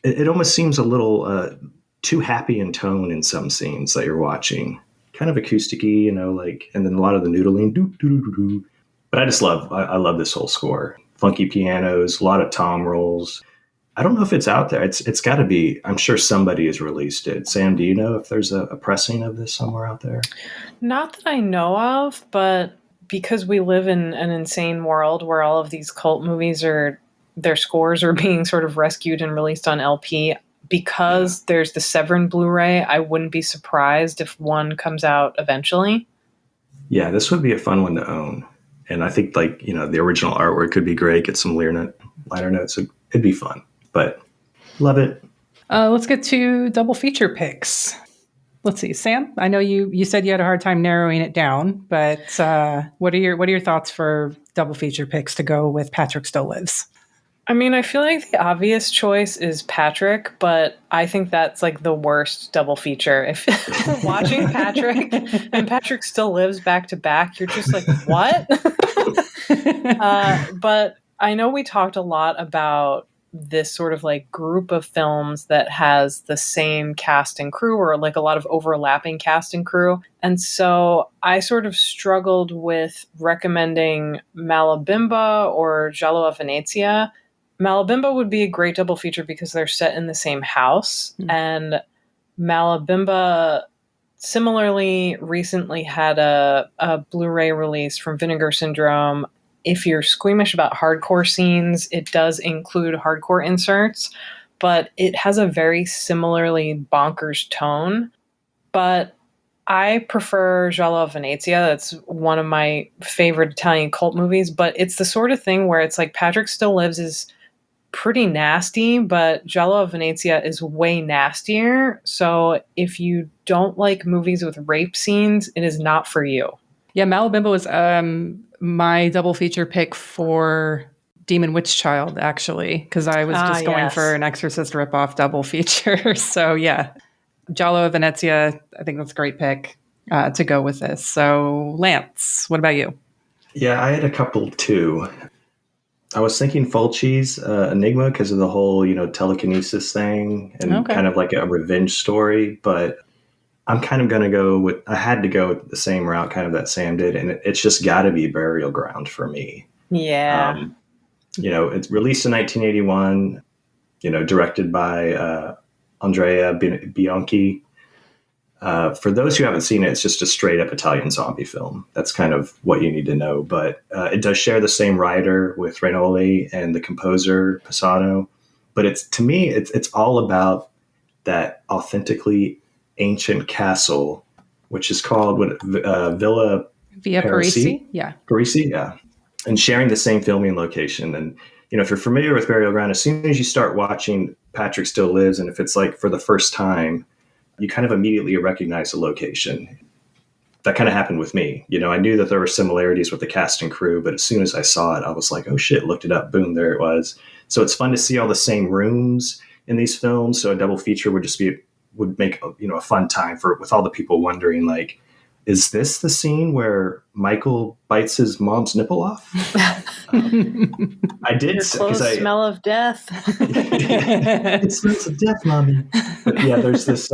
it almost seems a little too happy in tone in some scenes that you're watching. Kind of acousticy, and then a lot of the noodling. Doo, doo, doo, doo. But I love this whole score. Funky pianos, a lot of tom rolls. I don't know if it's out there. It's got to be. I'm sure somebody has released it. Sam, do you know if there's a pressing of this somewhere out there? Not that I know of, but because we live in an insane world where all of these cult movies their scores are being sort of rescued and released on LP, because there's the Severin Blu-ray, I wouldn't be surprised if one comes out eventually. Yeah, this would be a fun one to own. And I think the original artwork could be great. Get some liner notes. It'd be fun. But love it. Let's get to double feature picks. Let's see, Sam. I know you said you had a hard time narrowing it down, but what are your thoughts for double feature picks to go with Patrick Still Lives? I mean, I feel like the obvious choice is Patrick, but I think that's like the worst double feature. If you're watching Patrick and Patrick Still Lives back to back, you're just like, what? But I know we talked a lot about this sort of like group of films that has the same cast and crew, or like a lot of overlapping cast and crew. And so I sort of struggled with recommending Malabimba or Giallo a Venezia. Malabimba would be a great double feature because they're set in the same house. And Malabimba similarly recently had a Blu-ray release from Vinegar Syndrome. If you're squeamish about hardcore scenes, it does include hardcore inserts, but it has a very similarly bonkers tone. But I prefer Giallo a Venezia. That's one of my favorite Italian cult movies, but it's the sort of thing where it's like Patrick Still Lives is pretty nasty, but Giallo a Venezia is way nastier. So if you don't like movies with rape scenes, it is not for you. Yeah, Malabimba was my double feature pick for Demon Witch Child, actually, because I was just going for an Exorcist ripoff double feature. So yeah, Giallo a Venezia, I think that's a great pick to go with this. So Lance, what about you? Yeah, I had a couple too. I was thinking Fulci's Enigma because of the whole, telekinesis thing and kind of like a revenge story. But I'm kind of going to go with, I had to go with the same route kind of that Sam did. And it's just got to be Burial Ground for me. Yeah. It's released in 1981, directed by Andrea Bianchi. For those who haven't seen it, it's just a straight up Italian zombie film. That's kind of what you need to know. But it does share the same writer with Renoli and the composer Pisano. But to me, it's all about that authentically ancient castle, which is called Villa Parisi. Yeah. Parisi, yeah. And sharing the same filming location. And, if you're familiar with Burial Ground, as soon as you start watching Patrick Still Lives, and if it's like for the first time, you kind of immediately recognize the location. That kind of happened with me. I knew that there were similarities with the cast and crew, but as soon as I saw it, I was like, oh shit, looked it up. Boom, there it was. So it's fun to see all the same rooms in these films. So a double feature would make a fun time with all the people wondering, like, is this the scene where Michael bites his mom's nipple off? I did. Your clothes smell of death. It smells of death, mommy. But yeah, there's this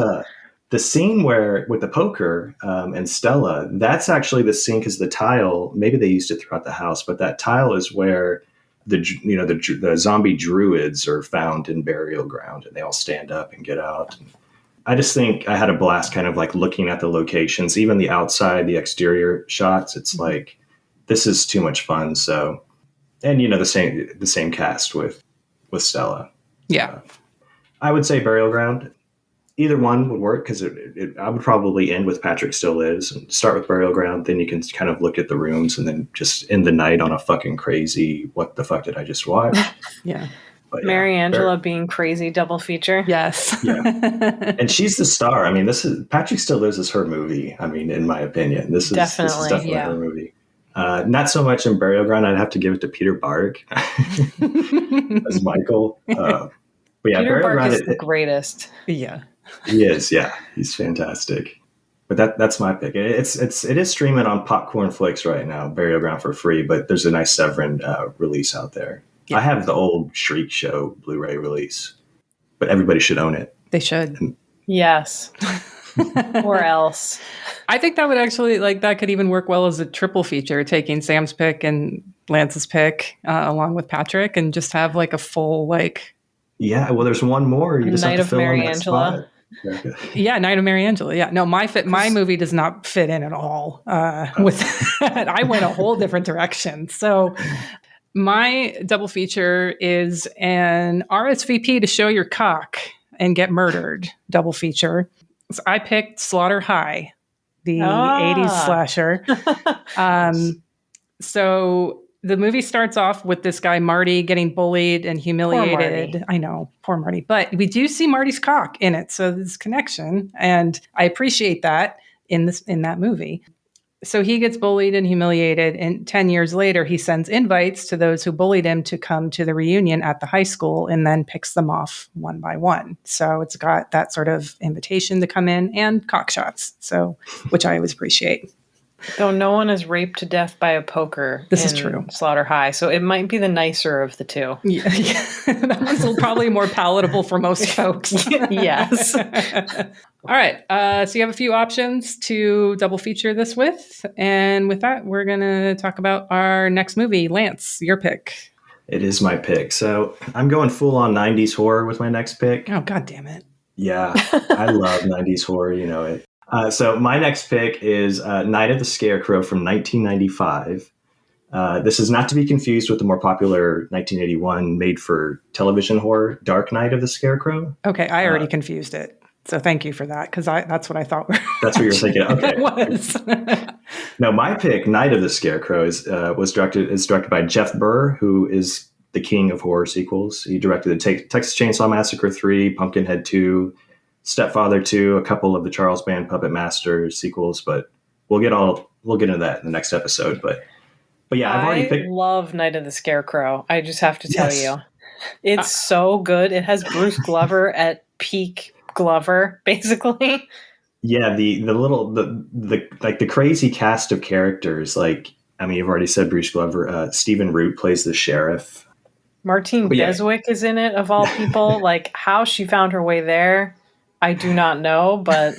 the scene where with the poker and Stella. That's actually the scene because the tile. Maybe they used it throughout the house, but that tile is where the zombie druids are found in burial ground, and they all stand up and get out. I just think I had a blast kind of like looking at the locations, even the outside, the exterior shots. It's like, this is too much fun. So, and the same cast with Stella. Yeah. I would say Burial Ground. Either one would work, because I would probably end with Patrick Still Lives and start with Burial Ground. Then you can kind of look at the rooms and then just end the night on a fucking crazy, what the fuck did I just watch? Yeah. But Mary Angela being crazy double feature. Yes. Yeah. And she's the star. I mean, Patrick Still Lives is her movie. I mean, in my opinion, this is definitely her movie. Not so much in Burial Ground. I'd have to give it to Peter Bark as Michael. But yeah, Peter Burial Bark Ground is the greatest. Yeah. He is. Yeah, he's fantastic. But that's my pick. It is streaming on Popcorn Flicks right now, Burial Ground for free. But there's a nice Severin release out there. Yeah. I have the old Shriek Show Blu-ray release, but everybody should own it. They should. Yes. Or else. I think that would actually, that could even work well as a triple feature, taking Sam's pick and Lance's pick along with Patrick, and just have a full Yeah, well, there's one more. You just Night have to of fill Mary in that Angela. Spot. Yeah, Night of Mary Angela. Yeah, no, my movie does not fit in at all with that. I went a whole different direction. So my double feature is an RSVP to show your cock and get murdered double feature. So I picked Slaughter High, the 80s slasher. So the movie starts off with this guy, Marty, getting bullied and humiliated. I know, poor Marty. But we do see Marty's cock in it. So there's connection. And I appreciate that in that movie. So he gets bullied and humiliated. And 10 years later, he sends invites to those who bullied him to come to the reunion at the high school, and then picks them off one by one. So it's got that sort of invitation to come in and cock shots. So, which I always appreciate. Though no one is raped to death by a poker. This is true. Slaughter High, so it might be the nicer of the two. Yeah. That one's probably more palatable for most folks. Yes. All right. So you have a few options to double feature this with. And with that, we're going to talk about our next movie. Lance, your pick. It is my pick. So I'm going full on 90s horror with my next pick. Oh, God damn it. Yeah. I love 90s horror. You know it. So my next pick is Night of the Scarecrow from 1995. This is not to be confused with the more popular 1981 made-for-television horror, Dark Night of the Scarecrow. Okay, I already confused it. So thank you for that, because that's what I thought. That's what you're thinking. Okay. It was. No, my pick, Night of the Scarecrow, is directed by Jeff Burr, who is the king of horror sequels. He directed the Texas Chainsaw Massacre 3, Pumpkinhead 2, Stepfather 2, a couple of the Charles Band Puppet Master sequels, but we'll get into that in the next episode. But yeah, I've already picked. I love Night of the Scarecrow. I just have to tell you, it's so good. It has Bruce Glover at peak Glover, basically. Yeah, the crazy cast of characters. You've already said Bruce Glover. Stephen Root plays the sheriff. Martine Beswick is in it, of all people. How she found her way there, I do not know, but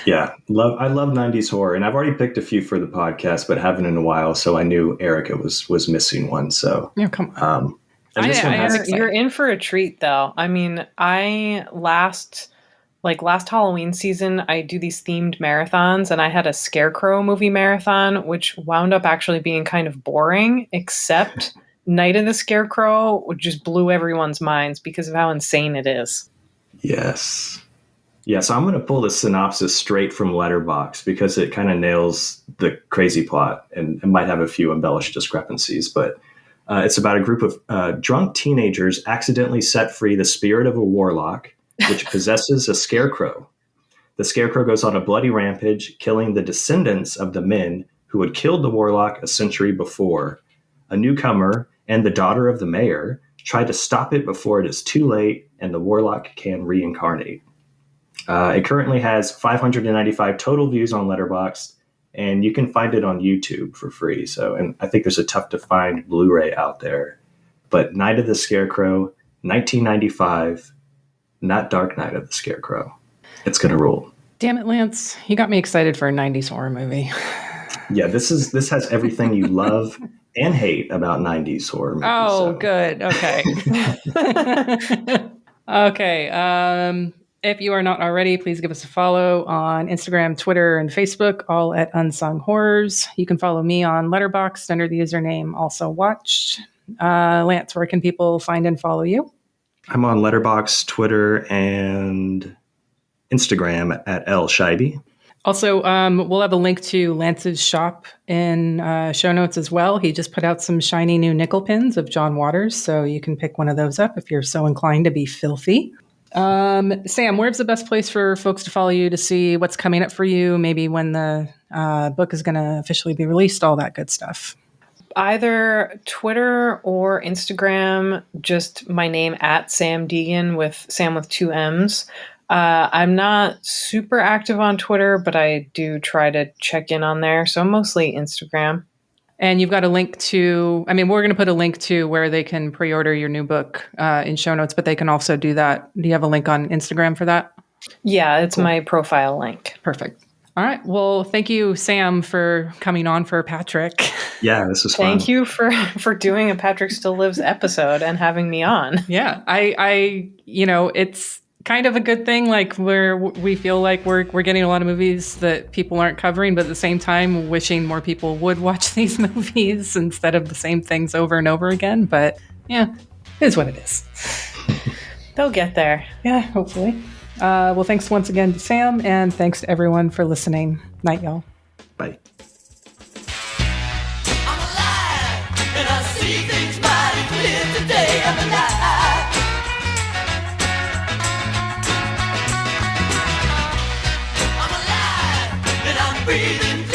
yeah, I love 90s horror, and I've already picked a few for the podcast, but haven't in a while. So I knew Erica was missing one. So yeah, come on. You're in for a treat, though. I mean, last Halloween season, I do these themed marathons, and I had a Scarecrow movie marathon, which wound up actually being kind of boring, except Night of the Scarecrow just blew everyone's minds because of how insane it is. Yes. Yeah, so I'm going to pull the synopsis straight from Letterboxd because it kind of nails the crazy plot, and it might have a few embellished discrepancies, but it's about a group of drunk teenagers accidentally set free the spirit of a warlock, which possesses a scarecrow. The scarecrow goes on a bloody rampage, killing the descendants of the men who had killed the warlock a century before. A newcomer and the daughter of the mayor try to stop it before it is too late and the warlock can reincarnate. It currently has 595 total views on Letterboxd, and you can find it on YouTube for free. So, and I think there's a tough to find Blu-ray out there. But Night of the Scarecrow, 1995, not Dark Night of the Scarecrow. It's going to rule. Damn it, Lance. You got me excited for a 90s horror movie. Yeah, this has everything you love and hate about 90s horror movies. Oh, good. Okay. Okay. If you are not already, please give us a follow on Instagram, Twitter, and Facebook, all at Unsung Horrors. You can follow me on Letterboxd under the username Also Watched. Lance, where can people find and follow you? I'm on Letterboxd, Twitter, and Instagram at L Scheibe. Also, we'll have a link to Lance's shop in show notes as well. He just put out some shiny new nickel pins of John Waters, so you can pick one of those up if you're so inclined to be filthy. Sam, where's the best place for folks to follow you to see what's coming up for you, maybe when the book is going to officially be released, all that good stuff? Either Twitter or Instagram, just my name at Samm Deighan with Sam with 2 M's. I'm not super active on Twitter, but I do try to check in on there. So mostly Instagram. And you've got a link to, we're going to put a link to where they can pre-order your new book in show notes, but they can also do that. Do you have a link on Instagram for that? Yeah, it's my profile link. Perfect. All right. Well, thank you, Sam, for coming on for Patrick. Yeah, this was fun. Thank you for doing a Patrick Still Lives episode and having me on. Yeah, I it's kind of a good thing, like where we feel like we're getting a lot of movies that people aren't covering, but at the same time wishing more people would watch these movies instead of the same things over and over again. But yeah, it is what it is. They'll get there. Yeah, hopefully. Well, thanks once again to Sam, and thanks to everyone for listening. Night, y'all. Bye. I'm alive, and I see things mighty clear today. I'm alive. I'm alive, and I'm breathing